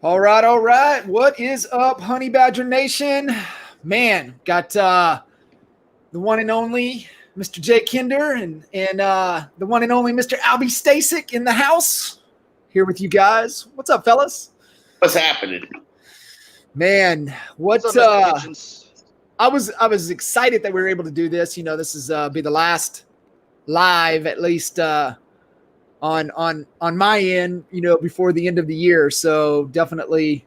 All right, all right. What is up, Honey Badger Nation? Man, got the one and only Mr. Jay Kinder and the one and only Mr. Albie Stasek in the house here with you guys. What's up, fellas? What's happening? Man, What's up, Mr. Kitchens? I was excited that we were able to do this. You know, this is be the last live, at least on my end, you know, before the end of the year. So definitely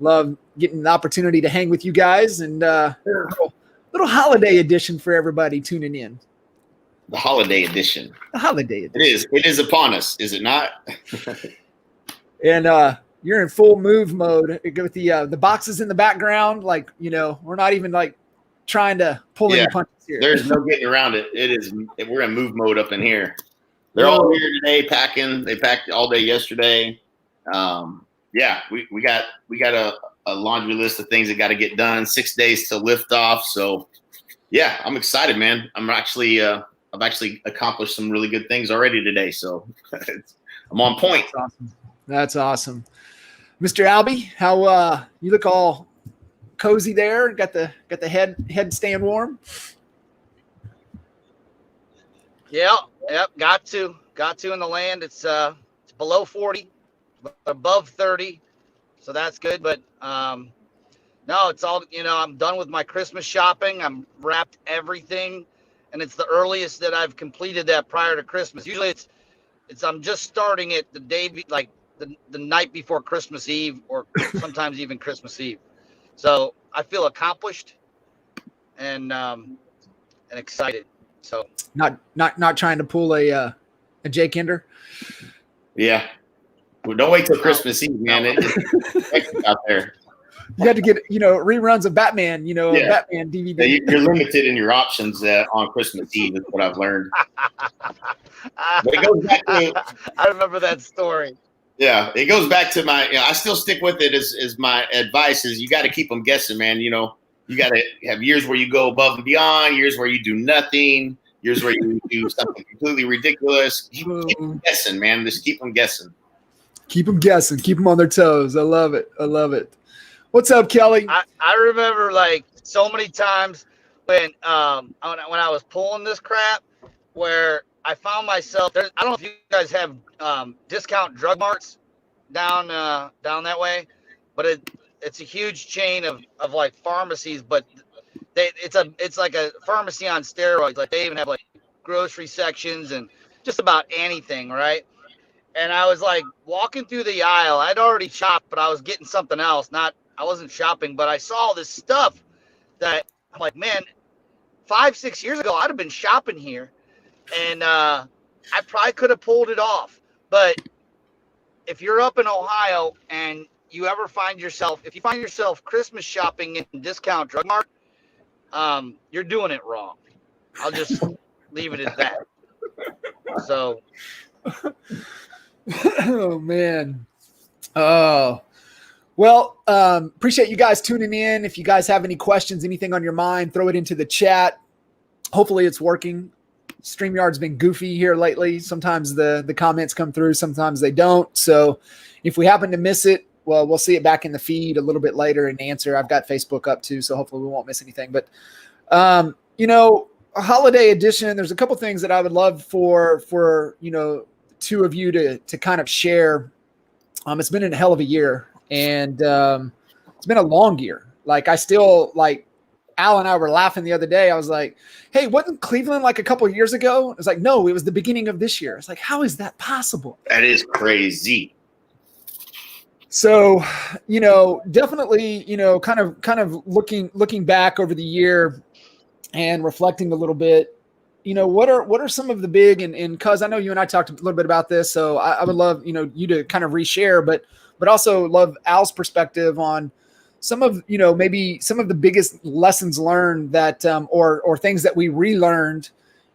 love getting the opportunity to hang with you guys and little holiday edition for everybody tuning in. The holiday edition. The holiday edition. It is upon us, is it not? And you're in full move mode with the boxes in the background. Like, you know, we're not even like trying to pull any punches here. There's no getting around it. We're in move mode up in here. They're all here today packing. They packed all day yesterday. We got a laundry list of things that got to get done. 6 days to lift off. So yeah, I'm excited, man. I've actually accomplished some really good things already today. So I'm on point. That's awesome. Mr. Albie, how you look all cozy there? Got the head staying warm? Yep. Got to in the land. It's below 40, but above 30, so that's good. But no, it's all, you know. I'm done with my Christmas shopping. I'm wrapped everything, and it's the earliest that I've completed that prior to Christmas. Usually, it's I'm just starting it the day like the night before Christmas Eve, or sometimes even Christmas Eve. So I feel accomplished and excited. So not trying to pull a Jay Kinder. Yeah. Well, don't wait till Christmas Eve, man. It's out there. You got to get, you know, reruns of Batman, you know, Batman DVD. Yeah, you're limited in your options on Christmas Eve, is what I've learned. But it goes back to, I remember that story. Yeah, it goes back to I still stick with it as my advice is you got to keep them guessing, man. You know, you got to have years where you go above and beyond, years where you do nothing, years where you do something completely ridiculous. Keep them guessing, man. Just keep them guessing. Keep them guessing. Keep them on their toes. I love it. What's up, Kelly? I remember like so many times when I was pulling this crap where I found myself there. I don't know if you guys have discount drug marts down that way, but it's a huge chain of like pharmacies, but it's like a pharmacy on steroids. Like they even have like grocery sections and just about anything, right? And I was like walking through the aisle. I'd already shopped, but I was getting something else. I wasn't shopping, but I saw this stuff that I'm like, man, 5-6 years ago I'd have been shopping here. And I probably could have pulled it off. But if you're up in Ohio and you find yourself Christmas shopping in discount drug mart, you're doing it wrong. I'll just leave it at that. So. Oh, man. Oh. Well, appreciate you guys tuning in. If you guys have any questions, anything on your mind, throw it into the chat. Hopefully it's working. StreamYard's been goofy here lately. Sometimes the comments come through, sometimes they don't. So if we happen to miss it, well, we'll see it back in the feed a little bit later and answer. I've got Facebook up too, so hopefully we won't miss anything. But, you know, a holiday edition, there's a couple things that I would love for you know, two of you to kind of share. It's been a hell of a year, and it's been a long year. Like I still like, Al and I were laughing the other day. I was like, hey, wasn't Cleveland like a couple of years ago? It's like, no, it was the beginning of this year. It's like, how is that possible? That is crazy. So, you know, definitely, you know, kind of looking back over the year and reflecting a little bit, you know, what are some of the big, and cause I know you and I talked a little bit about this. So I would love, you know, you to kind of reshare, but also love Al's perspective on some of, you know, maybe some of the biggest lessons learned that, or things that we relearned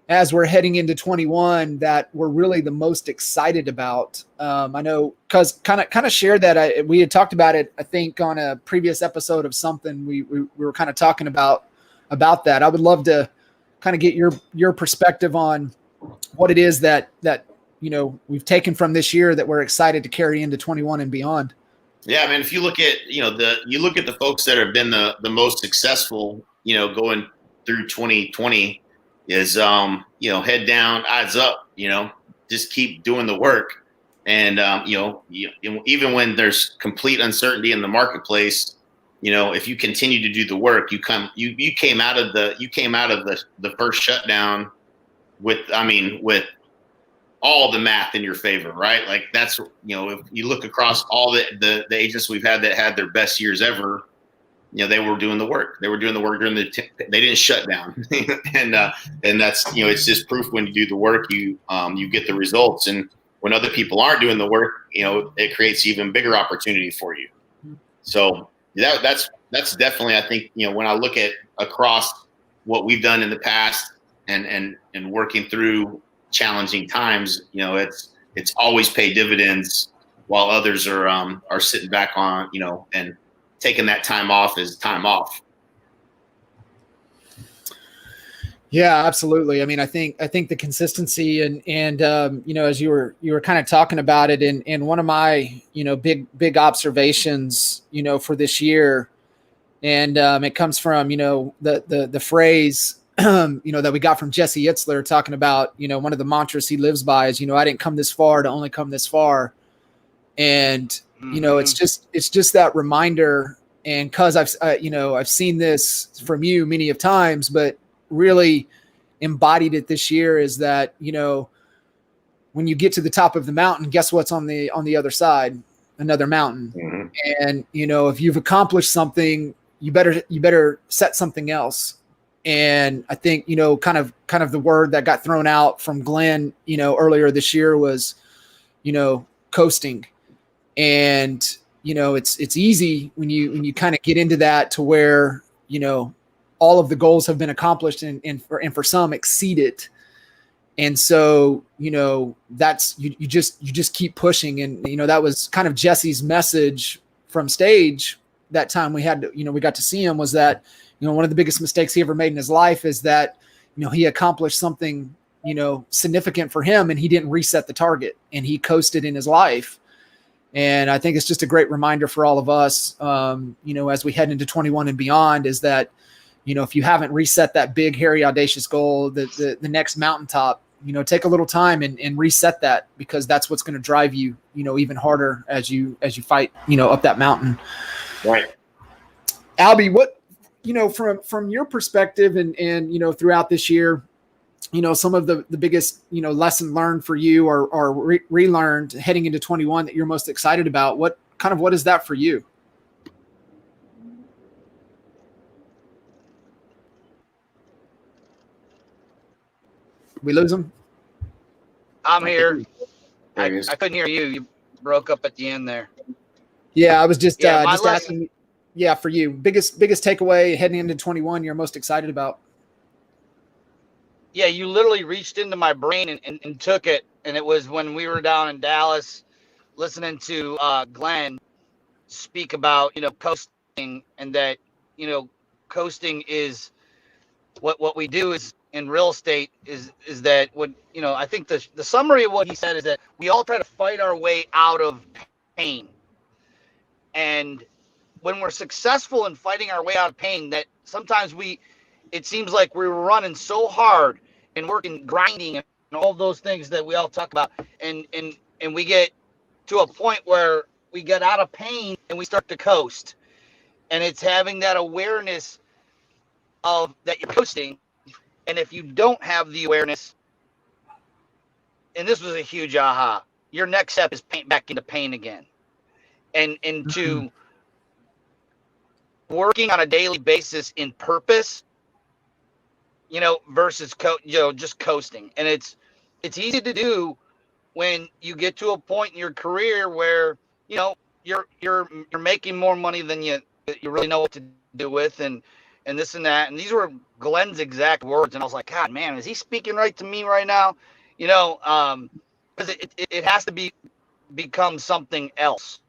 as we're heading into 21 that we're really the most excited about. I know, cause kind of shared that we had talked about it, I think on a previous episode of something we were kind of talking about that. I would love to kind of get your perspective on what it is that, you know, we've taken from this year that we're excited to carry into 21 and beyond. Yeah, I mean, if you look at the folks that have been the most successful, going through 2020 is head down, eyes up, just keep doing the work. And even when there's complete uncertainty in the marketplace, if you continue to do the work, you came out of the first shutdown with all the math in your favor, right? Like that's, if you look across all the agents we've had that had their best years ever, they were doing the work. They were doing the work during they didn't shut down. and that's, it's just proof when you do the work, you get the results. And when other people aren't doing the work, it creates even bigger opportunity for you. So that's definitely, I think, when I look at across what we've done in the past and working through challenging times, it's always paid dividends while others are sitting back on, and taking that time off is time off. Yeah, absolutely. I mean, I think the consistency and as you were kind of talking about it, and one of my, big observations, for this year, and it comes from, the phrase, that we got from Jesse Itzler talking about, one of the mantras he lives by is, I didn't come this far to only come this far. And, it's just that reminder. And cause I've seen this from you many of times, but really embodied it this year is that, when you get to the top of the mountain, guess what's on the other side? Another mountain. Mm-hmm. And, if you've accomplished something, you better set something else. And I think, kind of the word that got thrown out from Glenn, earlier this year was, coasting. And, it's easy when you kind of get into that to where, all of the goals have been accomplished and for some exceeded. And so, that's, you just keep pushing. And, that was kind of Jesse's message from stage that time we had, we got to see him, was that, one of the biggest mistakes he ever made in his life is that, he accomplished something, significant for him, and he didn't reset the target, and he coasted in his life. And I think it's just a great reminder for all of us, as we head into 21 and beyond, is that, if you haven't reset that big, hairy, audacious goal, the next mountaintop, take a little time and reset that, because that's what's going to drive you, even harder as you fight, up that mountain. Right. Albie, what, from your perspective and throughout this year, some of the biggest, lesson learned for you or relearned heading into 21 that you're most excited about, what is that for you? We lose him? I'm here. I couldn't hear you. You broke up at the end there. Yeah, I was just asking. Yeah, for you, biggest takeaway heading into 21 you're most excited about? Yeah, you literally reached into my brain and took it. And it was when we were down in Dallas listening to Glenn speak about, coasting, and that, coasting is what we do is in real estate is that what, I think the summary of what he said is that we all try to fight our way out of pain. And when we're successful in fighting our way out of pain, that sometimes it seems like we're running so hard and working, grinding, and all those things that we all talk about. And we get to a point where we get out of pain and we start to coast. And it's having that awareness of that you're coasting. And if you don't have the awareness, and this was a huge aha, your next step is back into pain again. And to working on a daily basis in purpose, versus just coasting. And it's easy to do when you get to a point in your career where you're making more money than you really know what to do with, and this and that. And these were Glenn's exact words, and I was like, God, man, is he speaking right to me right now? Because it has to become something else.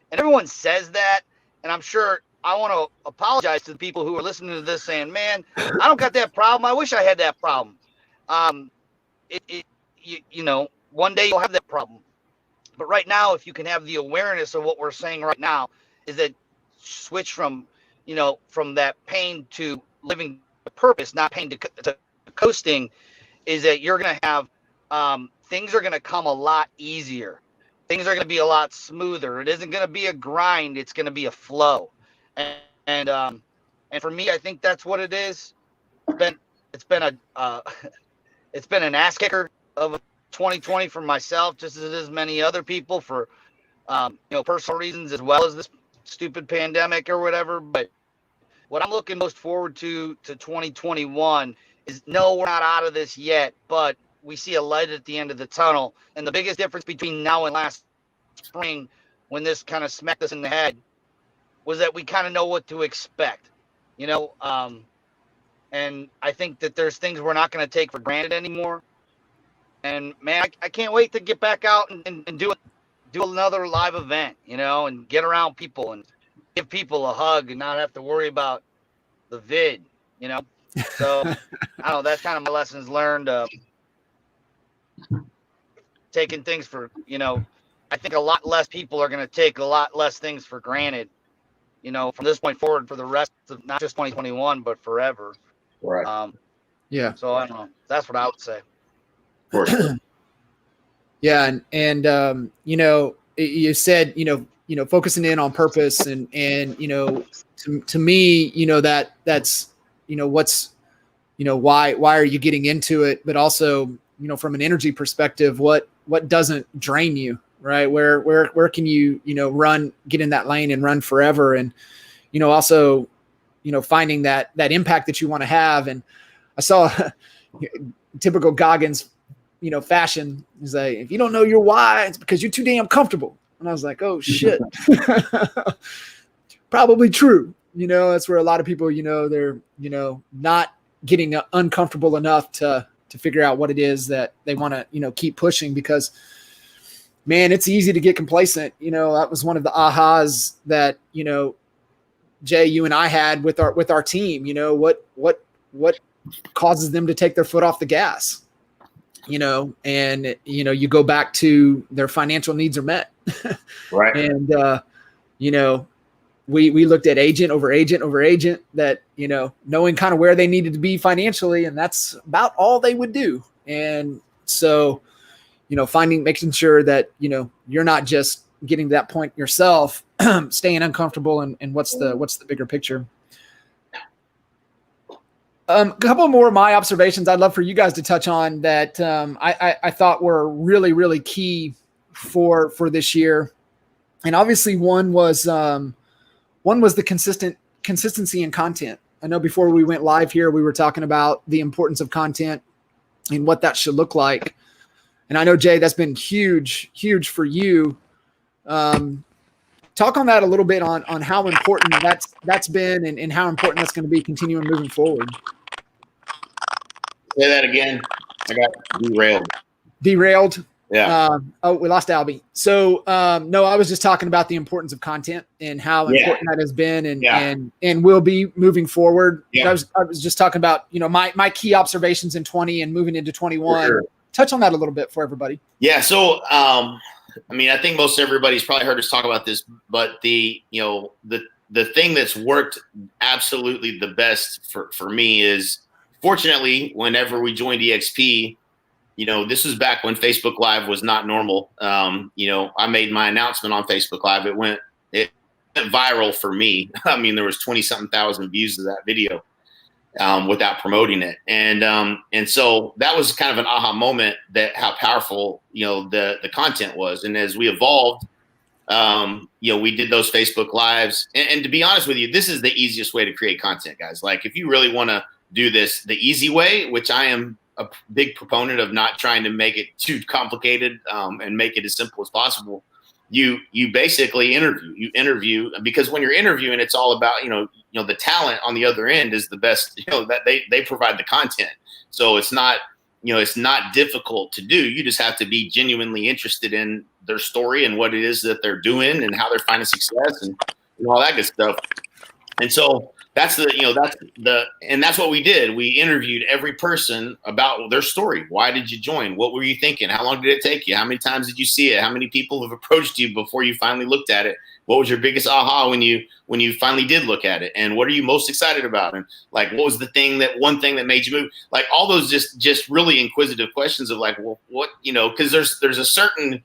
And everyone says that, and I'm sure I want to apologize to the people who are listening to this saying, man, I don't got that problem. I wish I had that problem. One day you'll have that problem. But right now, if you can have the awareness of what we're saying right now, is that switch from, from that pain to living the purpose, not pain to coasting, is that you're going to have, things are going to come a lot easier. Things are going to be a lot smoother. It isn't going to be a grind. It's going to be a flow. And for me, I think that's what it is. It's been an ass kicker of 2020 for myself, just as it is many other people for, personal reasons, as well as this stupid pandemic or whatever. But what I'm looking most forward to 2021 is, no, we're not out of this yet, but we see a light at the end of the tunnel. And the biggest difference between now and last spring, when this kind of smacked us in the head, was that we kind of know what to expect, and I think that there's things we're not going to take for granted anymore. And man, I can't wait to get back out and do another live event, and get around people and give people a hug and not have to worry about the vid, So I don't know, that's kind of my lessons learned. Taking things for, I think a lot less people are going to take a lot less things for granted, from this point forward for the rest of not just 2021, but forever. Right. Yeah. So I don't know. That's what I would say. Yeah. And you said, focusing in on purpose and, to me, that's, what's, why are you getting into it? But also, from an energy perspective, what doesn't drain you, right? Where can you, run, get in that lane and run forever. And, also, finding that impact that you want to have. And I saw typical Goggins, fashion is like, if you don't know your why, it's because you're too damn comfortable. And I was like, oh shit, probably true. That's where a lot of people, they're, not getting uncomfortable enough to figure out what it is that they want to, keep pushing, because man, it's easy to get complacent. That was one of the ahas that, Jay, you and I had with our team. What causes them to take their foot off the gas, and you go back to their financial needs are met. Right. And we looked at agent over agent over agent, that knowing kind of where they needed to be financially, and that's about all they would do. And so making sure that you're not just getting to that point yourself, staying uncomfortable, and what's the bigger picture. A couple more of my observations I'd love for you guys to touch on that I thought were really, really key for this year. And obviously one was the consistency in content. I know before we went live here, we were talking about the importance of content and what that should look like. And I know, Jay, that's been huge for you. Talk on that a little bit on how important that's been and how important that's going to be continuing moving forward. Say that again. I got Derailed. Yeah. We lost Albie. So no, I was just talking about the importance of content and how important that has been and will be moving forward. Yeah. I was just talking about my key observations in 20 and moving into 21. Sure. Touch on that a little bit for everybody. Yeah. So I think most everybody's probably heard us talk about this, but the thing that's worked absolutely the best for me is, fortunately, whenever we joined EXP, this was back when Facebook Live was not normal. I made my announcement on Facebook Live. It went viral for me. I mean, there was 20-something thousand views of that video without promoting it. And so that was kind of an aha moment that how powerful, the content was. And as we evolved, we did those Facebook Lives. And to be honest with you, this is the easiest way to create content, guys. Like, if you really want to do this the easy way, which I am a big proponent of, not trying to make it too complicated and make it as simple as possible. You basically interview, because when you're interviewing, it's all about, the talent on the other end is the best, that they provide the content. So it's not difficult to do. You just have to be genuinely interested in their story and what it is that they're doing and how they're finding success and all that good stuff. And so that's what we did. We interviewed every person about their story. Why did you join? What were you thinking? How long did it take you? How many times did you see it? How many people have approached you before you finally looked at it? What was your biggest aha when you finally did look at it? And what are you most excited about? And like, what was one thing that made you move? Like all those just really inquisitive questions of like, well, what, because there's a certain,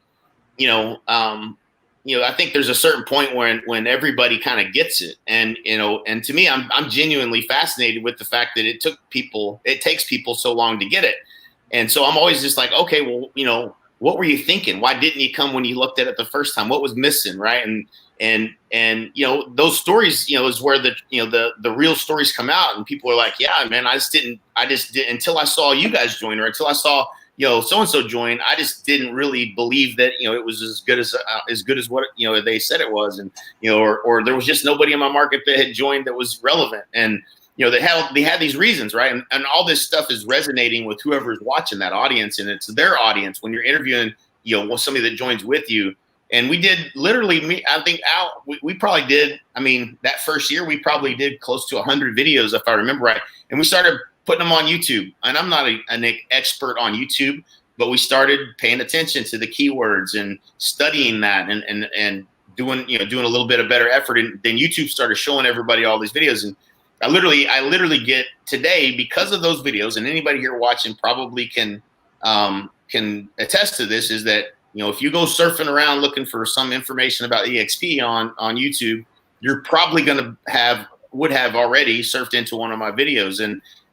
I think there's a certain point when everybody kind of gets it. And, and to me, I'm genuinely fascinated with the fact that it takes people so long to get it. And so I'm always just like, okay, well, what were you thinking? Why didn't you come when you looked at it the first time? What was missing? Right. And those stories, is where the real stories come out, and people are like, yeah, man, I just didn't until I saw you guys join, or until I saw, so-and-so join. I just didn't really believe that, it was as good as what, they said it was. And, or there was just nobody in my market that had joined that was relevant. And, they had these reasons, right? And all this stuff is resonating with whoever's watching that audience, and it's their audience when you're interviewing, somebody that joins with you. And we did literally, I think Al, we probably did, that first year, we probably did close to 100 videos, if I remember right. And we started putting them on YouTube. And I'm not an expert on YouTube, but we started paying attention to the keywords and studying that and doing a little bit of better effort. And then YouTube started showing everybody all these videos. And I literally get today, because of those videos, and anybody here watching probably can attest to this, is that, if you go surfing around looking for some information about EXP on YouTube, you're probably would have already surfed into one of my videos.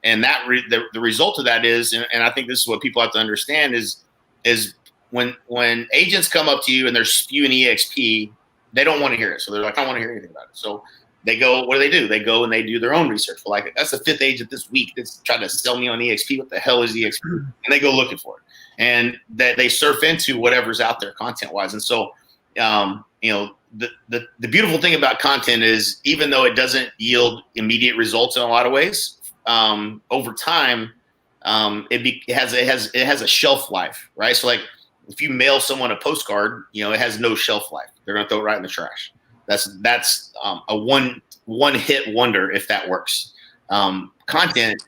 And that the result of that is, and I think this is what people have to understand, is when agents come up to you and they're spewing EXP, they don't want to hear it. So they're like, I don't want to hear anything about it. So they go, what do? They go and they do their own research. Like, that's the 5th agent this week that's trying to sell me on EXP. What the hell is EXP? And they go looking for it. And that they surf into whatever's out there content wise. And so, the beautiful thing about content is, even though it doesn't yield immediate results in a lot of ways, over time, it has a shelf life, right? So like, if you mail someone a postcard, it has no shelf life. They're going to throw it right in the trash. That's a one hit wonder if that works. Content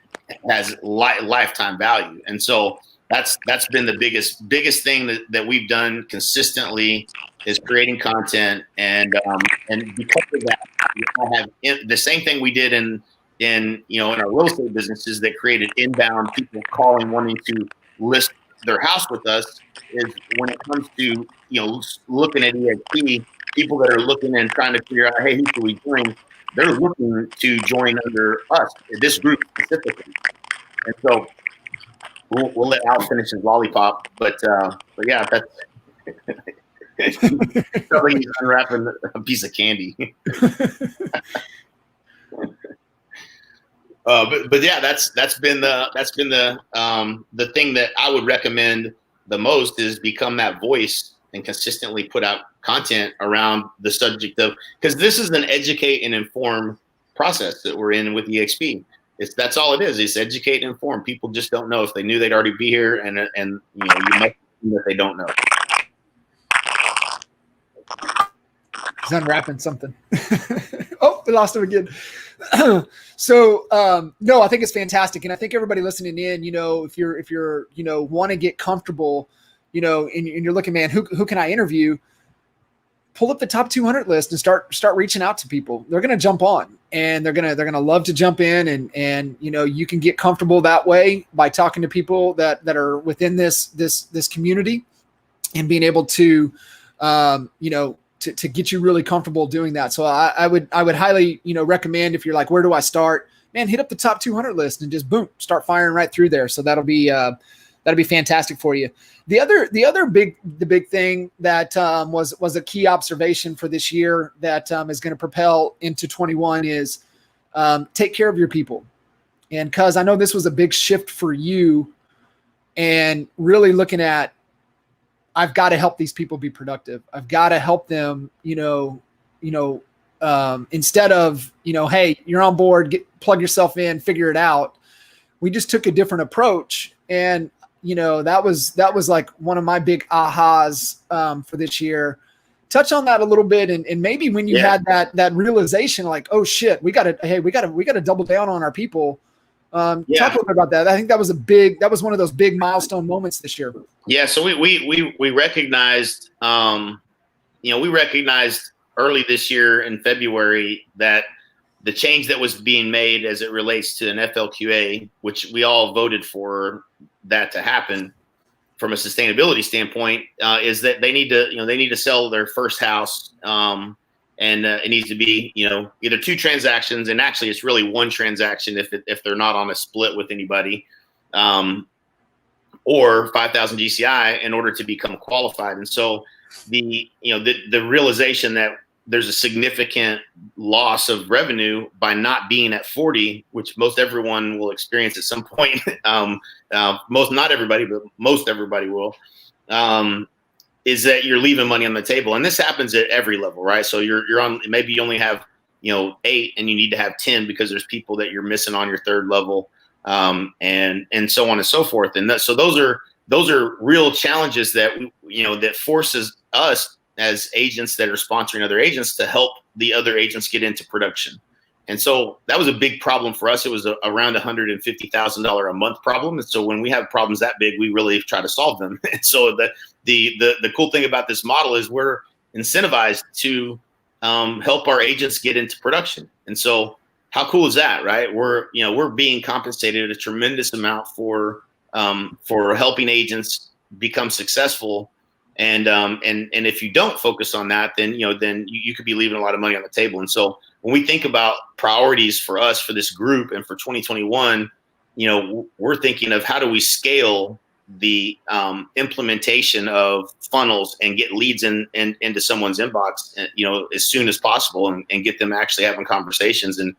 has lifetime value. And so that's been the biggest thing that we've done consistently, is creating content. And because of that, I have the same thing we did in our real estate businesses that created inbound people calling, wanting to list their house with us, is when it comes to, looking at EXP, people that are looking and trying to figure out, hey, who should we join? They're looking to join under us, this group specifically. And so we'll let Al finish his lollipop, but yeah, that's probably he's unwrapping a piece of candy. But yeah, that's been the thing that I would recommend the most, is become that voice and consistently put out content around the subject of, because this is an educate and inform process that we're in with EXP. That's all it is. It's educate and inform. People just don't know. If they knew, they'd already be here, and you might assume that they don't know. He's unwrapping something. Oh, we lost him again. So no, I think it's fantastic, and I think everybody listening in, if you're want to get comfortable, and you're looking, man, who can I interview? Pull up the top 200 list and start reaching out to people. They're going to jump on, and they're going to love to jump in, and you can get comfortable that way by talking to people that are within this community, and being able to to get you really comfortable doing that. So I would highly recommend, if you're like, where do I start? Man, hit up the top 200 list and just boom, start firing right through there. So that'll be fantastic for you. The big thing that was a key observation for this year that is going to propel into 21 is take care of your people. And cause I know this was a big shift for you, and really looking at, I've got to help these people be productive. I've got to help them, instead of, hey, you're on board, plug yourself in, figure it out. We just took a different approach. And, that was like one of my big ahas for this year, touch on that a little bit. And maybe when you had that realization, like, oh shit, we got to double down on our people. Talk a little bit about that. I think that was one of those big milestone moments this year. Yeah. So we recognized, we recognized early this year in February that the change that was being made as it relates to an FLQA, which we all voted for that to happen from a sustainability standpoint, is that they need to sell their first house. And it needs to be, either 2 transactions. And actually it's really 1 transaction if they're not on a split with anybody, or 5,000 GCI in order to become qualified. And so the realization that there's a significant loss of revenue by not being at 40, which most everyone will experience at some point. Not everybody, but most everybody will, is that you're leaving money on the table. And this happens at every level, right? So you're on, maybe you only have, 8 and you need to have 10 because there's people that you're missing on your 3rd level, and so on and so forth. And so those are real challenges that, that forces us as agents that are sponsoring other agents to help the other agents get into production. And so that was a big problem for us. It was around $150,000 a month problem. And so when we have problems that big, we really try to solve them. And so the cool thing about this model is we're incentivized to help our agents get into production. And so how cool is that, right? We're being compensated a tremendous amount for helping agents become successful. And if you don't focus on that, then you could be leaving a lot of money on the table. And so when we think about priorities for us, for this group, and for 2021, we're thinking of how do we scale the implementation of funnels and get leads into someone's inbox, as soon as possible, and get them actually having conversations. And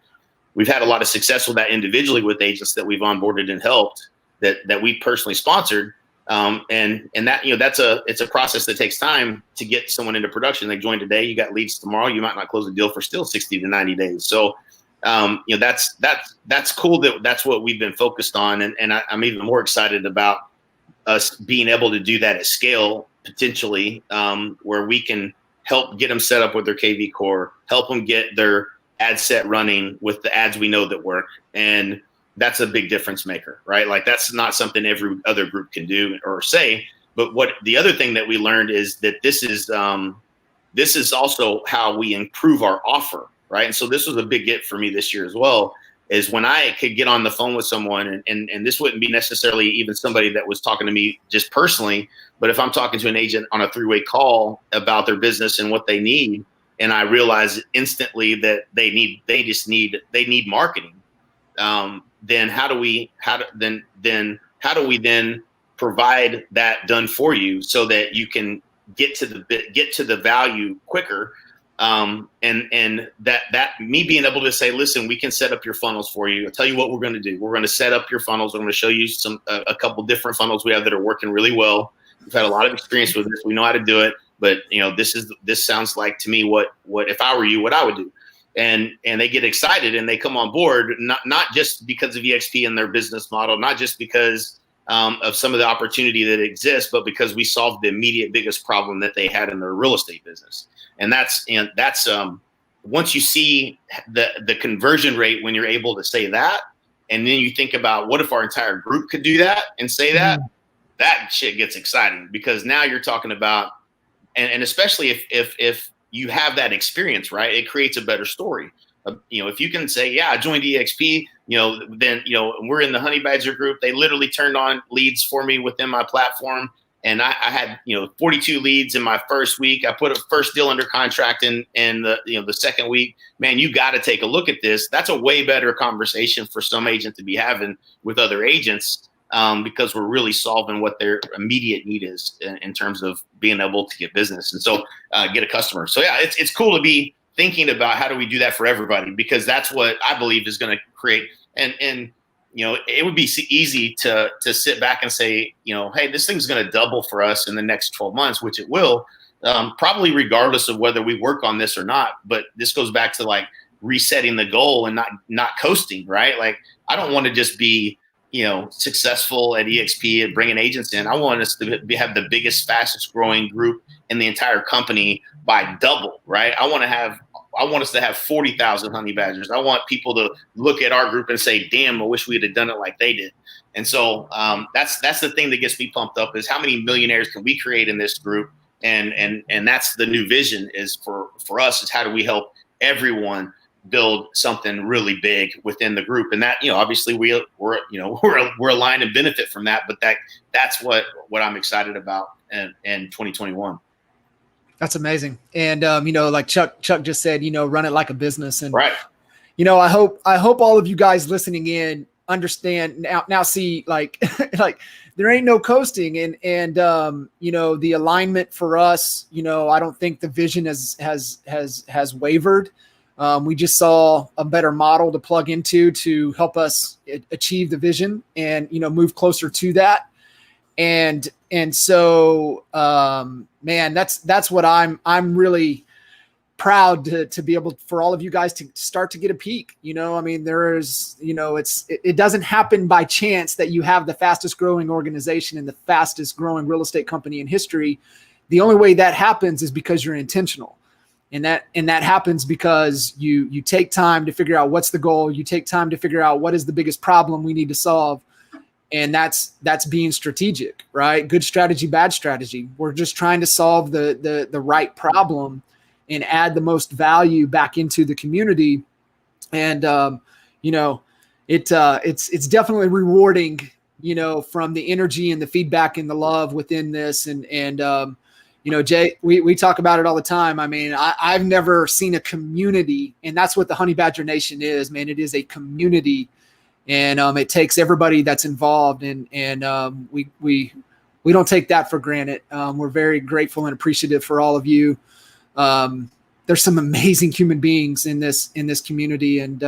we've had a lot of success with that individually with agents that we've onboarded and helped that we personally sponsored. And that, it's a process that takes time to get someone into production. They join today, you got leads tomorrow, you might not close a deal for still 60 to 90 days. So, that's cool that's what we've been focused on. And I'm even more excited about us being able to do that at scale, potentially, where we can help get them set up with their KV core, help them get their ad set running with the ads we know that work. And that's a big difference maker, right? Like that's not something every other group can do or say. But what the other thing that we learned is that this is also how we improve our offer, right? And so this was a big get for me this year as well, is when I could get on the phone with someone, and this wouldn't be necessarily even somebody that was talking to me just personally, but if I'm talking to an agent on a 3-way call about their business and what they need, and I realize instantly that they need marketing. Then how do we then provide that done for you so that you can get to the value quicker? And that me being able to say, listen, we can set up your funnels for you. I'll tell you what we're going to do. We're going to set up your funnels. I'm going to show you a couple different funnels we have that are working really well. We've had a lot of experience with this. We know how to do it, but this sounds like to me what if I were you, what I would do. And they get excited and they come on board, not just because of EXP and their business model, not just because of some of the opportunity that exists, but because we solved the immediate biggest problem that they had in their real estate business. And that's once you see the conversion rate when you're able to say that, and then you think about what if our entire group could do that and say that, that shit gets exciting, because now you're talking about, and especially if you have that experience, right? It creates a better story. If you can say, yeah, I joined EXP, then, we're in the Honey Badger group. They literally turned on leads for me within my platform. And I had, 42 leads in my first week. I put a first deal under contract in the second week. Man, you got to take a look at this. That's a way better conversation for some agent to be having with other agents, because we're really solving what their immediate need is in terms of being able to get business. And so get a customer. So yeah, it's cool to be thinking about how do we do that for everybody, because that's what I believe is going to create. And it would be easy to sit back and say, hey, this thing's going to double for us in the next 12 months, which it will, probably regardless of whether we work on this or not. But this goes back to like resetting the goal and not coasting, right? Like I don't want to just be successful at EXP and bringing agents in. I want us to have the biggest, fastest growing group in the entire company by double, right? I want us to have 40,000 honey badgers. I want people to look at our group and say, damn, I wish we had done it like they did. And so that's the thing that gets me pumped up, is how many millionaires can we create in this group? And that's the new vision, is for us, is how do we help everyone build something really big within the group? And that, obviously we're aligned and benefit from that, but that's what I'm excited about in 2021. That's amazing. And, like Chuck just said, run it like a business. And, right. I hope all of you guys listening in understand now see, like, like there ain't no coasting, and the alignment for us, I don't think the vision has wavered. We just saw a better model to plug into to help us achieve the vision and, move closer to that. And so, man, that's what I'm really proud to be able for all of you guys to start to get a peek. I mean, there's, it doesn't happen by chance that you have the fastest growing organization and the fastest growing real estate company in history. The only way that happens is because you're intentional. And that happens because you take time to figure out what's the goal. You take time to figure out what is the biggest problem we need to solve. And that's being strategic, right? Good strategy, bad strategy. We're just trying to solve the right problem and add the most value back into the community. And, it's definitely rewarding, from the energy and the feedback and the love within this. And Jay, we talk about it all the time. I mean, I've never seen a community, and that's what the Honey Badger Nation is, man. It is a community. And it takes everybody that's involved, and we don't take that for granted. We're very grateful and appreciative for all of you. There's some amazing human beings in this community, and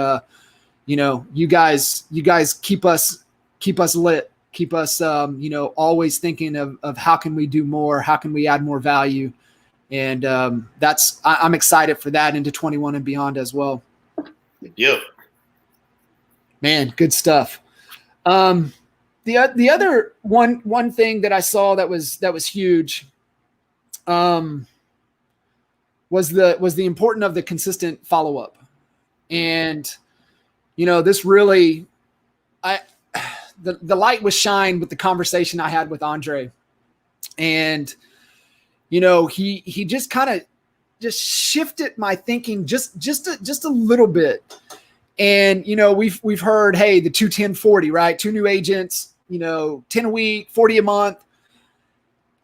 you guys keep us lit, keep us always thinking of how can we do more, how can we add more value, and I'm excited for that into 21 and beyond as well. Yeah. Man, good stuff. The other one thing that I saw that was huge was the importance of the consistent follow-up. And this really the light was shined with the conversation I had with Andre. And he just kind of just shifted my thinking just a little bit. And, we've heard, hey, the 2-10-40, right? 2 new agents, 10 a week, 40 a month.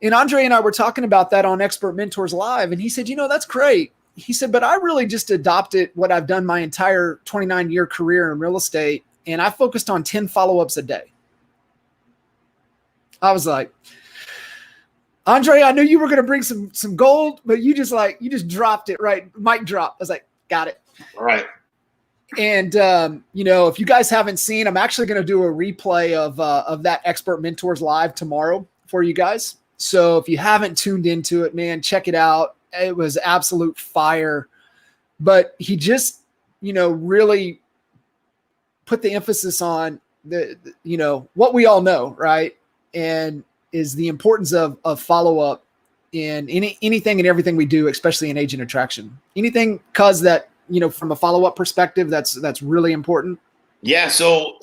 And Andre and I were talking about that on Expert Mentors Live. And he said, that's great. He said, but I really just adopted what I've done my entire 29-year career in real estate. And I focused on 10 follow-ups a day. I was like, Andre, I knew you were going to bring some gold, but you just dropped it, right? Mic drop. I was like, got it. All right. And, if you guys haven't seen, I'm actually going to do a replay of that Expert Mentors Live tomorrow for you guys. So if you haven't tuned into it, man, check it out. It was absolute fire. But he just, really put the emphasis on the what we all know, right? And is the importance of follow-up in anything and everything we do, especially in agent attraction. Anything, cause that, from a follow-up perspective, that's really important. Yeah. So,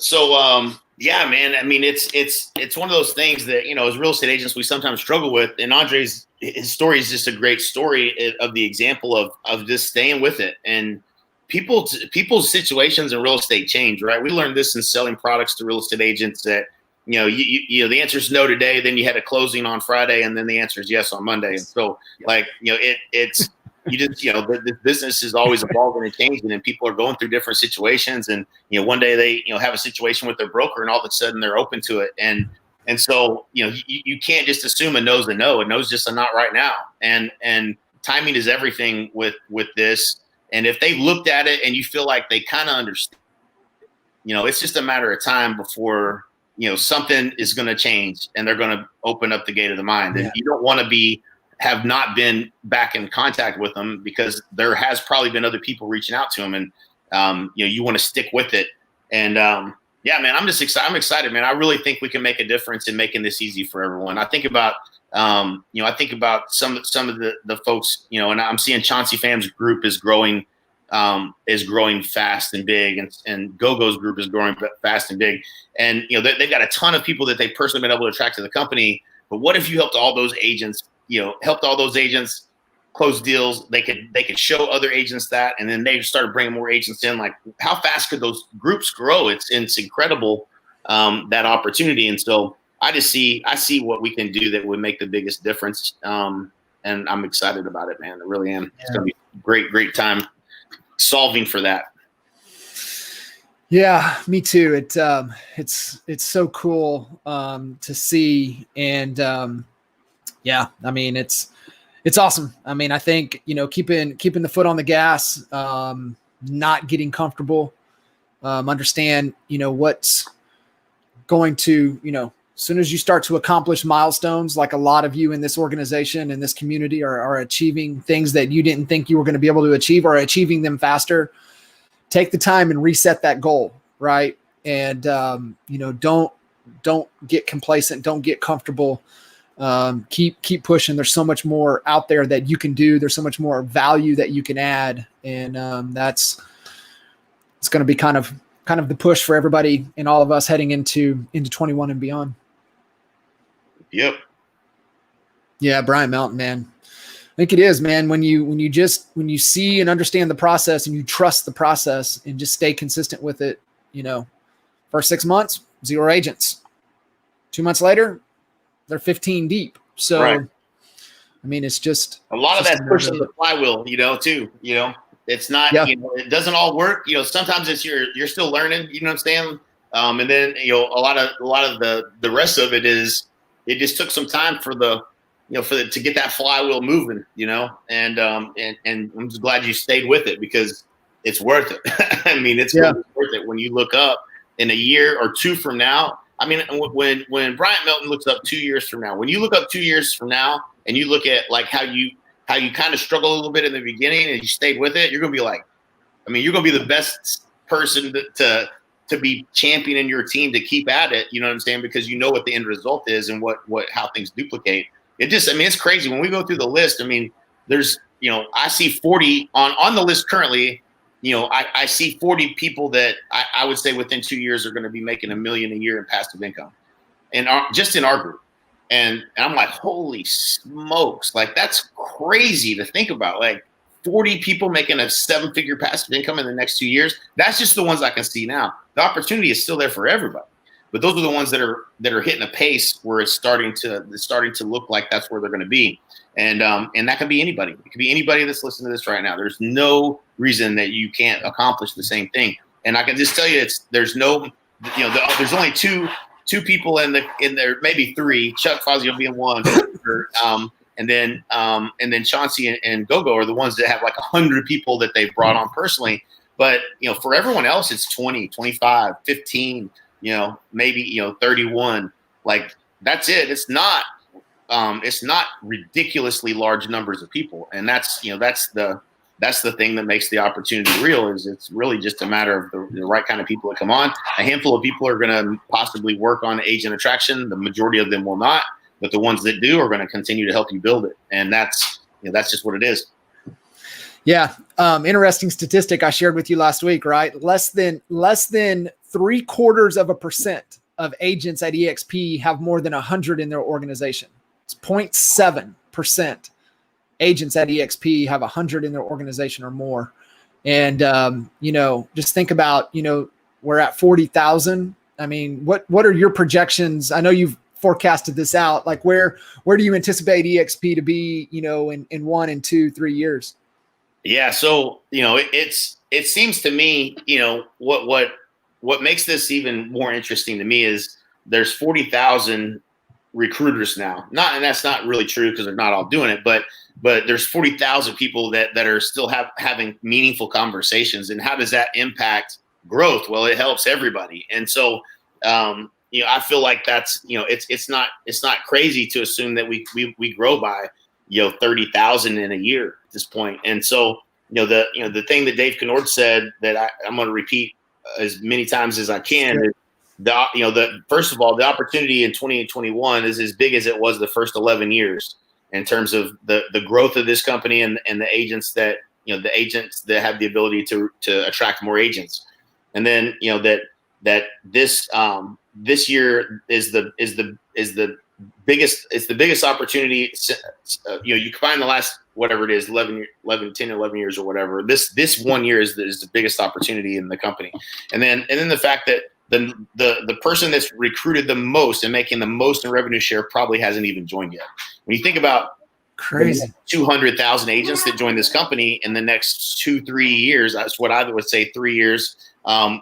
yeah, man. I mean, it's one of those things that, as real estate agents, we sometimes struggle with. And Andre's, his story is just a great story of the example of just staying with it. And people's situations in real estate change, right? We learned this in selling products to real estate agents that, the answer is no today, then you had a closing on Friday, and then the answer is yes on Monday. And so it's, the business is always evolving and changing, and people are going through different situations. And, one day they, have a situation with their broker, and all of a sudden they're open to it. And so, you can't just assume a no's a no. A no's just a not right now. And timing is everything with this. And if they looked at it and you feel like they kind of understand, it's just a matter of time before, something is going to change and they're going to open up the gate of the mind. And you don't want to have not been back in contact with them, because there has probably been other people reaching out to them, and you want to stick with it. And yeah, man, I'm excited, man. I really think we can make a difference in making this easy for everyone. I think about I think about some of the folks, and I'm seeing Chauncey Pham's group is growing fast and big, and GoGo's group is growing fast and big. And, they've got a ton of people that they've personally been able to attract to the company. But what if you helped all those agents, close deals? They could show other agents that, and then they started bringing more agents in. Like, how fast could those groups grow? It's incredible, that opportunity. And so I see what we can do that would make the biggest difference. And I'm excited about it, man. I really am. It's going to be a great time solving for that. Yeah, me too. It's so cool to see, and I mean it's awesome. I mean, I think keeping the foot on the gas, not getting comfortable, understand what's going to as soon as you start to accomplish milestones, like a lot of you in this organization and this community are achieving things that you didn't think you were going to be able to achieve, or achieving them faster. Take the time and reset that goal, right? And don't get complacent, don't get comfortable. Keep pushing. There's so much more out there that you can do. There's so much more value that you can add, and it's going to be kind of the push for everybody and all of us heading into 21 and beyond. Yep. Yeah, Brian Mountain, man. I think it is, man. When you see and understand the process, and you trust the process, and just stay consistent with it. First 6 months, 0 agents. 2 months later, they're 15 deep. So, right. I mean, it's just a lot of that pushing the flywheel, too. It's not, it doesn't all work. Sometimes it's you're still learning. You know what I'm saying? And then a lot of the rest of it is it just took some time for to get that flywheel moving. And I'm just glad you stayed with it, because it's worth it. I mean, it's really worth it when you look up in a year or two from now. I mean, when Bryant Melton looks up 2 years from now, when you look up 2 years from now and you look at like how you kind of struggle a little bit in the beginning and you stayed with it, you're going to be like, you're going to be the best person to be championing your team to keep at it. You know what I'm saying? Because you know what the end result is and how things duplicate. It's crazy when we go through the list. There's, I see 40 on the list currently. I see 40 people that I would say within 2 years are going to be making $1 million a year in passive income, and just in our group. And I'm like, holy smokes! Like, that's crazy to think about. Like, 40 people making a 7-figure passive income in the next 2 years. That's just the ones I can see now. The opportunity is still there for everybody, but those are the ones that are hitting a pace where it's starting to look like that's where they're going to be. And that can be anybody. It could be anybody that's listening to this right now. There's no reason that you can't accomplish the same thing. And I can just tell you, there's only two people in there, maybe 3. Chuck Fozzie will be in one, and then Chauncey and GoGo are the ones that have like 100 people that they've brought on personally. But for everyone else, it's 20, 25, 15. Maybe 31. Like, that's it. It's not ridiculously large numbers of people, and that's the thing that makes the opportunity real. Is it's really just a matter of the right kind of people that come on. A handful of people are going to possibly work on agent attraction. The majority of them will not, but the ones that do are going to continue to help you build it, and that's just what it is. Yeah, interesting statistic I shared with you last week. Right, less than 0.75% of agents at EXP have more than 100 in their organization. It's 0.7% agents at EXP have 100 in their organization or more. And, just think about, we're at 40,000. I mean, what are your projections? I know you've forecasted this out. Like, where do you anticipate EXP to be, in 1 and 2, 3 years? Yeah. So, it seems to me, what makes this even more interesting to me is there's 40,000 recruiters now. And that's not really true, because they're not all doing it, but there's 40,000 people that are still having meaningful conversations. And how does that impact growth? Well, it helps everybody. And so, I feel like that's, it's not crazy to assume that we grow by, 30,000 in a year at this point. And so, the thing that Dave Kennord said that I'm going to repeat as many times as I can first of all, the opportunity in 2021 is as big as it was the first 11 years in terms of the growth of this company and the agents that have the ability to attract more agents. And then, that this year is the biggest opportunity. You combine the last, whatever it is, 10, 11 years or whatever. This 1 year is the biggest opportunity in the company. And then the fact that the person that's recruited the most and making the most in revenue share probably hasn't even joined yet. When you think about crazy 200,000 agents that join this company in the next 2-3 years, that's what I would say, 3 years.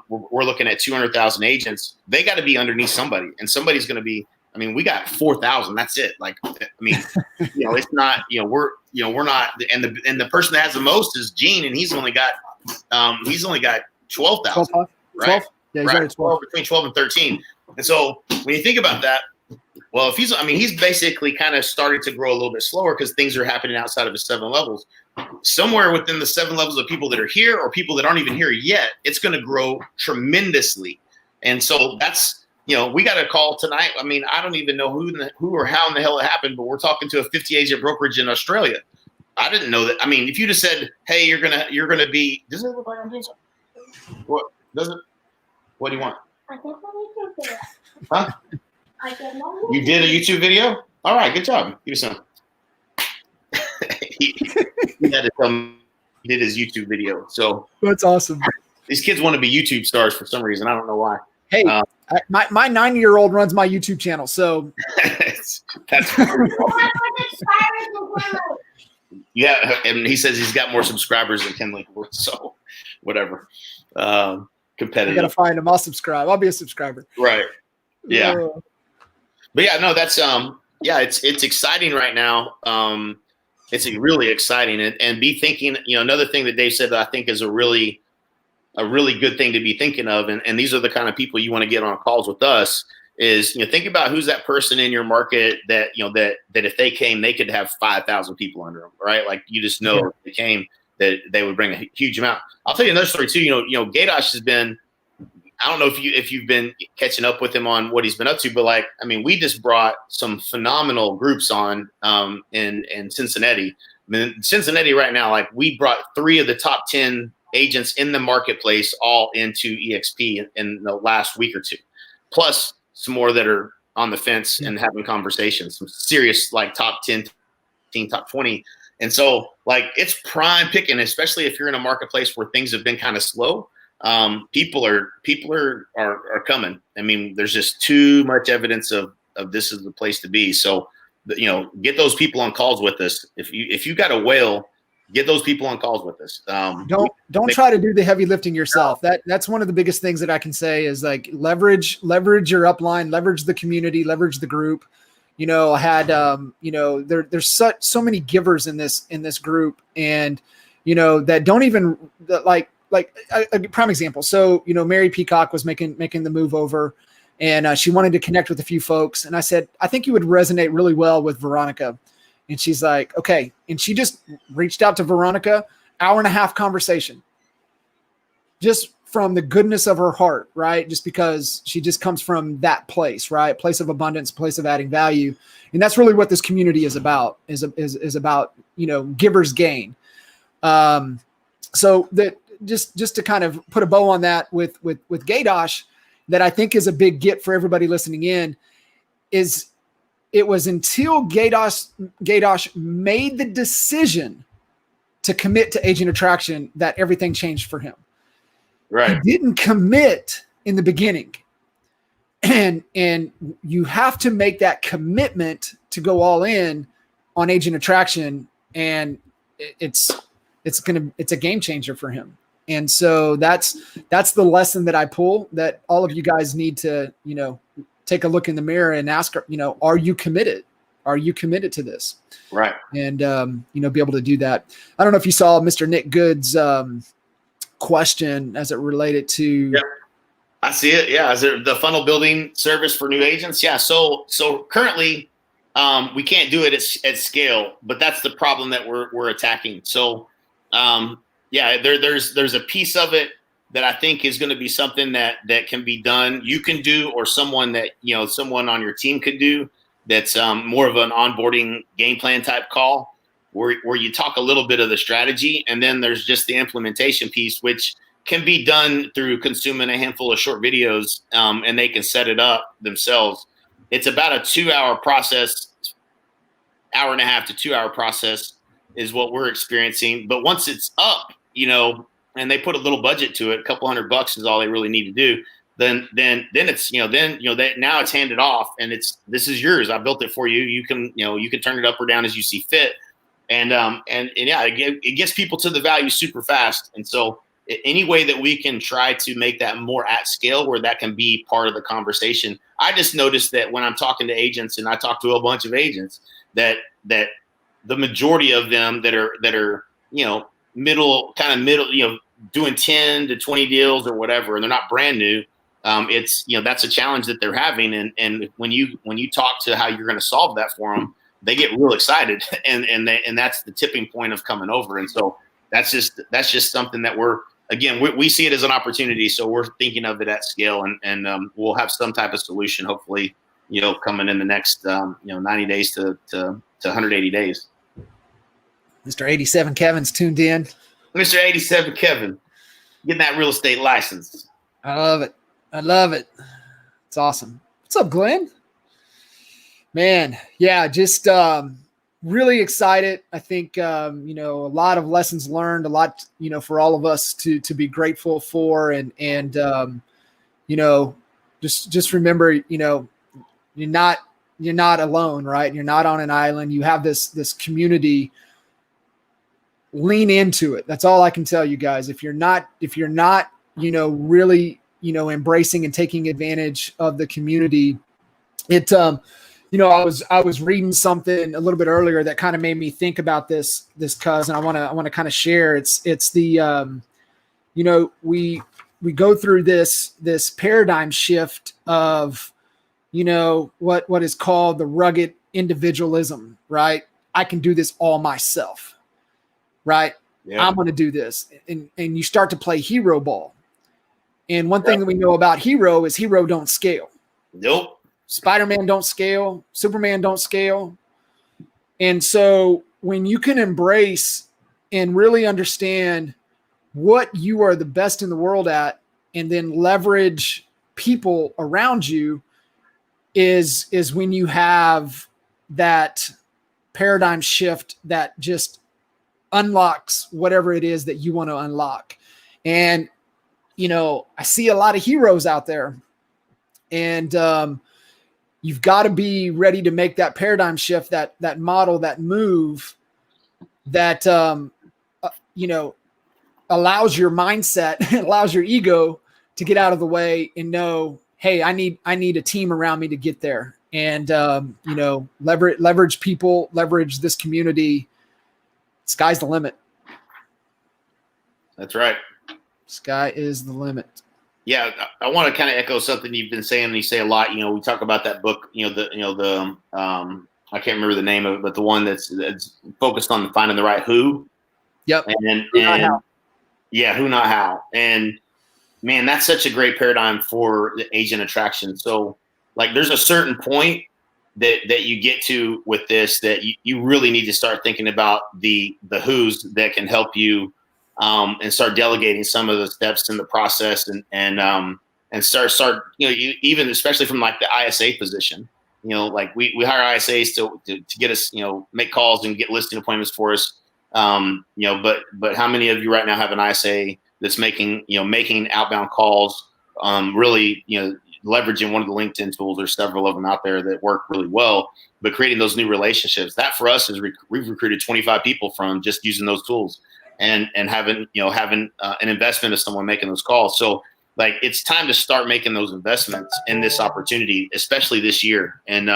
We're looking at 200,000 agents. They got to be underneath somebody, and somebody's going to be. I mean, we got 4,000. That's it. Like, I mean, it's not. We're not. And the person that has the most is Gene, and he's only got 12,000. 12, right? Yeah, he's already 12. Between 12 and 13. And so when you think about that, well, he's basically kind of started to grow a little bit slower because things are happening outside of his 7 levels. Somewhere within the 7 levels of people that are here or people that aren't even here yet, it's going to grow tremendously. And so that's, we got a call tonight. I mean, I don't even know who or how in the hell it happened, but we're talking to a 50 agent brokerage in Australia. I didn't know that. I mean, if you just said, hey, you're gonna be, does it look like I'm doing something? What does it? What do you want? I did a YouTube video. Huh? I did one. You did a YouTube video? All right, good job. Give me some. he had to tell me he did his YouTube video. So that's awesome. These kids want to be YouTube stars for some reason. I don't know why. Hey, my 9-year-old runs my YouTube channel, so that's yeah. And he says he's got more subscribers than Ken Linkworth, so whatever. Competitive. I gotta find him. I'll subscribe. I'll be a subscriber. Right. Yeah. But yeah, no, that's it's exciting right now. It's really exciting, and be thinking. Another thing that Dave said that I think is a really good thing to be thinking of, and these are the kind of people you want to get on calls with us. Is think about who's that person in your market that that if they came, they could have 5,000 people under them, right? Like you just know if they came that they would bring a huge amount. I'll tell you another story too. Gaydosh has been. I don't know if you've been catching up with him on what he's been up to, but we just brought some phenomenal groups on in Cincinnati. I mean, Cincinnati right now, we brought 3 of the top 10 agents in the marketplace all into EXP in the last week or 2, plus some more that are on the fence and having conversations, some serious top 10, top 20. And so it's prime picking, especially if you're in a marketplace where things have been kind of slow. People are coming. I mean, there's just too much evidence of this is the place to be. So, get those people on calls with us. If you got a whale, get those people on calls with us. Don't try to do the heavy lifting yourself. That's one of the biggest things that I can say is leverage your upline, leverage the community, leverage the group. I had there's so many givers in this group, and that don't even like a prime example. So, Mary Peacock was making the move over, and she wanted to connect with a few folks. And I said, I think you would resonate really well with Veronica. And she's like, okay. And she just reached out to Veronica, 1.5-hour conversation, just from the goodness of her heart, right? Just because she just comes from that place, right? Place of abundance, place of adding value. And that's really what this community is about, is about, givers gain. So that, just to kind of put a bow on that with Gaydosh, that I think is a big get for everybody listening in, is it was until Gaydosh made the decision to commit to agent attraction that everything changed for him. Right. He didn't commit in the beginning. And you have to make that commitment to go all in on agent attraction, and it's a game changer for him. And so that's the lesson that I pull, that all of you guys need to, take a look in the mirror and ask, are you committed? Are you committed to this? Right. And, be able to do that. I don't know if you saw Mr. Nick Good's question as it related to. Yep. I see it. Yeah. Is there the funnel building service for new agents? Yeah. So currently we can't do it at scale, but that's the problem that we're attacking. So, there's a piece of it that I think is going to be something that can be done. You can do, or someone that, someone on your team could do. That's more of an onboarding game plan type call where you talk a little bit of the strategy, and then there's just the implementation piece, which can be done through consuming a handful of short videos, and they can set it up themselves. It's about a 2-hour process, hour and a half to 2-hour process is what we're experiencing. But once it's up, and they put a little budget to it, a couple $100 is all they really need to do. Then it's, now it's handed off, and this is yours. I built it for you. You can turn it up or down as you see fit. And yeah, it gets people to the value super fast. And so any way that we can try to make that more at scale, where that can be part of the conversation. I just noticed that when I'm talking to agents, and I talk to a bunch of agents, that the majority of them that are middle, doing 10 to 20 deals or whatever, and they're not brand new. It's, that's a challenge that they're having. And when you talk to how you're going to solve that for them, they get real excited, and that's the tipping point of coming over. And so that's just something that we see it as an opportunity. So we're thinking of it at scale, and we'll have some type of solution, hopefully, coming in the next, 90 days to 180 days. Mr. 87 Kevin's tuned in. Mr. 87 Kevin, getting that real estate license. I love it. It's awesome. What's up, Glenn? Man, yeah, just really excited. I think, a lot of lessons learned, a lot, for all of us to be grateful for. And just remember, you're not alone, right? You're not on an island. You have this community. Lean into it. That's all I can tell you guys. If you're not, really, embracing and taking advantage of the community, I was reading something a little bit earlier that kind of made me think about this cuz, and I want to kind of share. It's the, we go through this paradigm shift of, what is called the rugged individualism, right? I can do this all myself. Right. Yeah. I'm going to do this. And you start to play hero ball. And one thing that we know about hero is hero don't scale. Nope. Spider-Man don't scale. Superman don't scale. And so when you can embrace and really understand what you are the best in the world at, and then leverage people around you, is when you have that paradigm shift that just unlocks whatever it is that you want to unlock. And, I see a lot of heroes out there, and you've got to be ready to make that paradigm shift, that model, that move that, allows your mindset, allows your ego to get out of the way and know, hey, I need a team around me to get there. And, leverage people, leverage this community. Sky's the limit. That's right. Sky is the limit. Yeah, I want to kind of echo something you've been saying. You say a lot. We talk about that book. I can't remember the name of it, but the one that's focused on finding the right who. Yep. And who, not how. Yeah, who, not how. And man, that's such a great paradigm for the agent attraction. So, like, there's a certain point that you get to with this, that you really need to start thinking about the who's that can help you, and start delegating some of the steps in the process, and start even especially from like the ISA position. Like we hire ISAs to get us, make calls and get listing appointments for us. But how many of you right now have an ISA that's making outbound calls, really, leveraging one of the LinkedIn tools? There's several of them out there that work really well, but creating those new relationships, that for us is we've recruited 25 people from just using those tools, and having an investment of someone making those calls. So like, it's time to start making those investments in this opportunity, especially this year. And,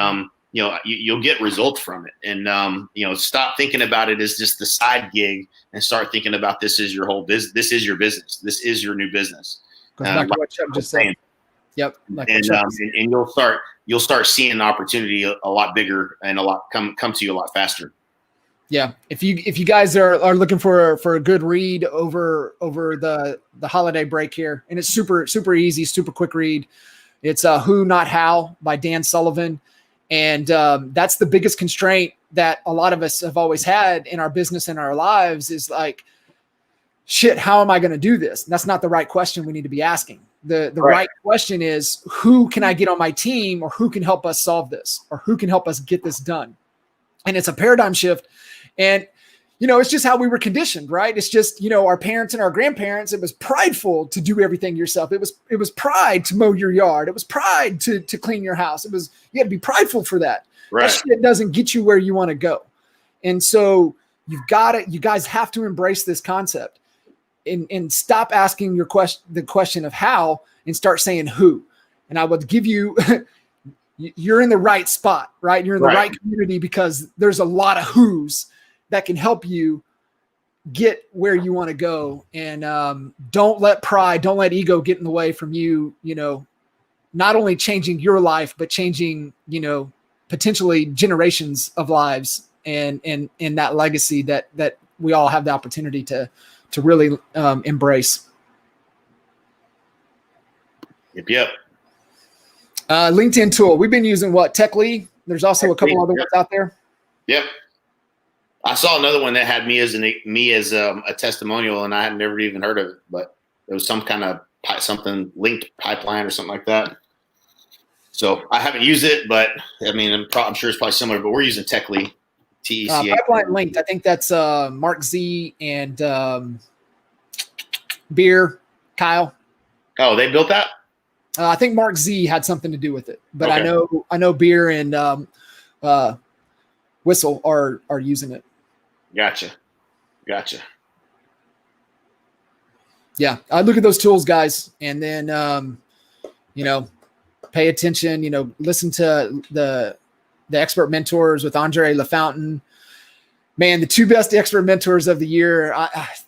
you'll get results from it. And, stop thinking about it as just the side gig, and start thinking about this is your whole business. This is your business. This is your new business. Goes back to what Chuck just said. Yep. And you'll start seeing the opportunity a lot bigger, and come to you a lot faster. Yeah. If you guys are looking for a good read over the holiday break here, and it's super easy, super quick read. It's Who Not How by Dan Sullivan. And that's the biggest constraint that a lot of us have always had in our business and our lives is like, shit, how am I going to do this? And that's not the right question we need to be asking. The right question is, who can I get on my team, or who can help us solve this, or who can help us get this done? And it's a paradigm shift. And, it's just how we were conditioned, right? It's just, our parents and our grandparents, it was prideful to do everything yourself. It was pride to mow your yard. It was pride to clean your house. You had to be prideful for that. Right. That shit doesn't get you where you want to go. And so you guys have to embrace this concept and stop asking the question of how and start saying who. And I would give you, you're in the right spot, right? You're in the right community because there's a lot of who's that can help you get where you want to go. And don't let pride, don't let ego get in the way from you, not only changing your life, but changing, potentially generations of lives and that legacy that we all have the opportunity to really embrace. Yep. LinkedIn tool. We've been using Techlee. There's also a couple other ones out there. Yep. I saw another one that had me as a testimonial, and I had never even heard of it, but it was some kind of something linked pipeline or something like that. So I haven't used it, but I mean, I'm sure it's probably similar, but we're using Techlee. TECA. Pipeline linked. I think that's Mark Z and Beer Kyle. Oh, they built that? I think Mark Z had something to do with it, but okay. I know Beer and Whistle are using it. Gotcha. Yeah, I look at those tools, guys, and then pay attention. Listen to the expert mentors with Andre LaFountain. Man, the two best expert mentors of the year,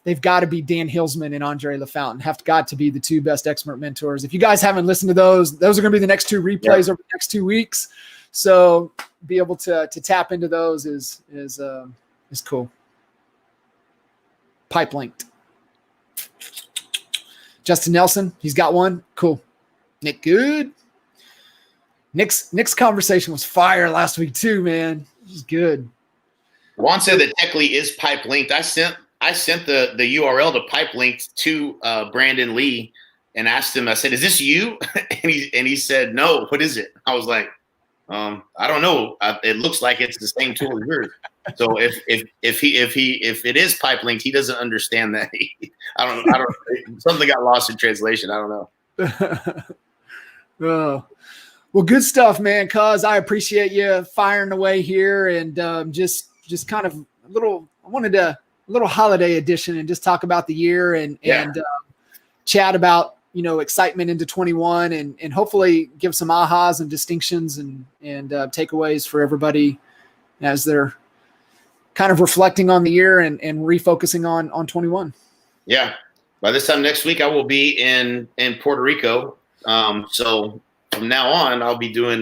they've got to be Dan Hillsman and Andre LaFountain. Have got to be the two best expert mentors. If you guys haven't listened to those are going to be the next two replays over the next 2 weeks. So be able to tap into those is cool. Pipe linked. Justin Nelson, he's got one. Cool. Nick Good. Nick's conversation was fire last week too, man. It was good. Juan said that Techlee is pipe linked. I sent the URL to pipe linked to Brandon Lee and asked him. I said, "Is this you?" and he said, "No. What is it?" I was like, "I don't know. It looks like it's the same tool as yours." So if it is pipe linked, he doesn't understand that. I don't. Something got lost in translation. I don't know. Oh. Well, good stuff, man. Cuz I appreciate you firing away here, and just kind of I wanted a little holiday edition and just talk about the year and chat about excitement into 21 and hopefully give some ahas and distinctions and takeaways for everybody as they're kind of reflecting on the year and refocusing on 21. Yeah. By this time next week, I will be in Puerto Rico. So from now on, I'll be doing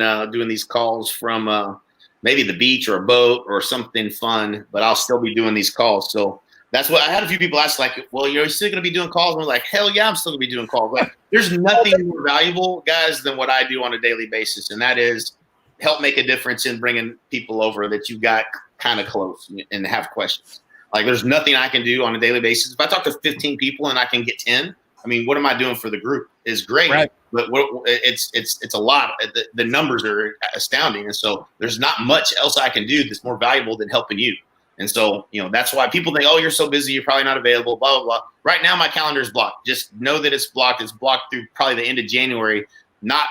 these calls from maybe the beach or a boat or something fun, but I'll still be doing these calls. So that's what I had a few people ask, like, well, you're still going to be doing calls? And I'm like, hell yeah, I'm still going to be doing calls. Like, there's nothing more valuable, guys, than what I do on a daily basis. And that is help make a difference in bringing people over that you got kind of close and have questions. Like, there's nothing I can do on a daily basis. If I talk to 15 people and I can get 10, I mean, what am I doing for the group is great, right. But it's a lot. The numbers are astounding. And so there's not much else I can do that's more valuable than helping you. And so, that's why people think, oh, you're so busy, you're probably not available, blah, blah, blah. Right now, my calendar is blocked. Just know that it's blocked. It's blocked through probably the end of January, not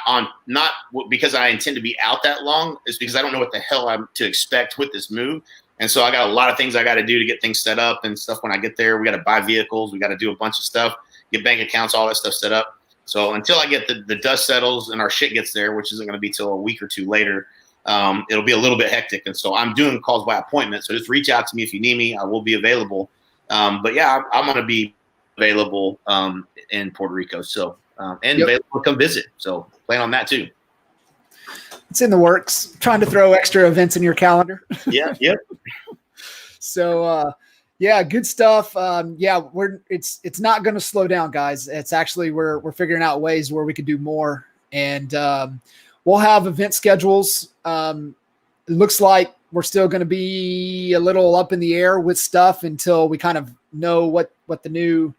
because I intend to be out that long. It's because I don't know what the hell I'm to expect with this move. And so I got a lot of things I got to do to get things set up and stuff when I get there. We got to buy vehicles. We got to do a bunch of stuff, get bank accounts, all that stuff set up. So until I get the dust settles and our shit gets there, which isn't going to be till a week or two later, it'll be a little bit hectic. And so I'm doing calls by appointment. So just reach out to me if you need me. I will be available. But yeah, I'm going to be available in Puerto Rico. So available to come visit. So plan on that too. It's in the works. Trying to throw extra events in your calendar. Yeah. Yep. So yeah, good stuff. Yeah, it's not going to slow down, guys. It's actually we're figuring out ways where we can do more, and we'll have event schedules. It looks like we're still going to be a little up in the air with stuff until we kind of know what the new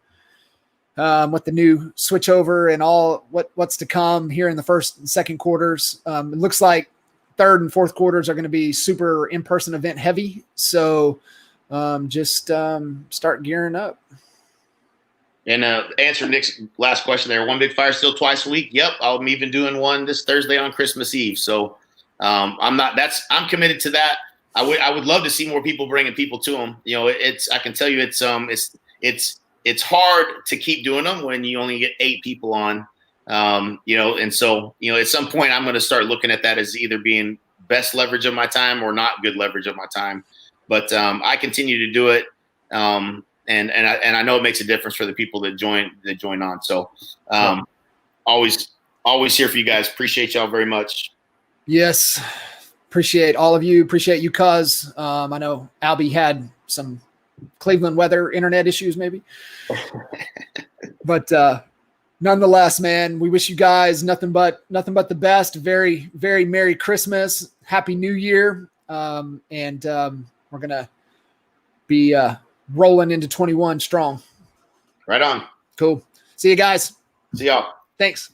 switch over and all what's to come here in the first and second quarters. It looks like third and fourth quarters are going to be super in-person event heavy. So just start gearing up. And answer Nick's last question there. One big fire still twice a week. Yep. I'm even doing one this Thursday on Christmas Eve. So I'm committed to that. I would love to see more people bringing people to them. You know, I can tell you it's hard to keep doing them when you only get 8 people on, you know, and so, you know, at some point I'm going to start looking at that as either being best leverage of my time or not good leverage of my time. But I continue to do it. And I know it makes a difference for the people that join on. So always here for you guys. Appreciate y'all very much. Yes. Appreciate all of you. Appreciate you, cuz I know Albie had some Cleveland weather internet issues maybe. But nonetheless, man, we wish you guys nothing but the best. Very, very Merry Christmas. Happy New Year. And we're going to be rolling into 21 strong. Right on. Cool. See you guys. See y'all. Thanks.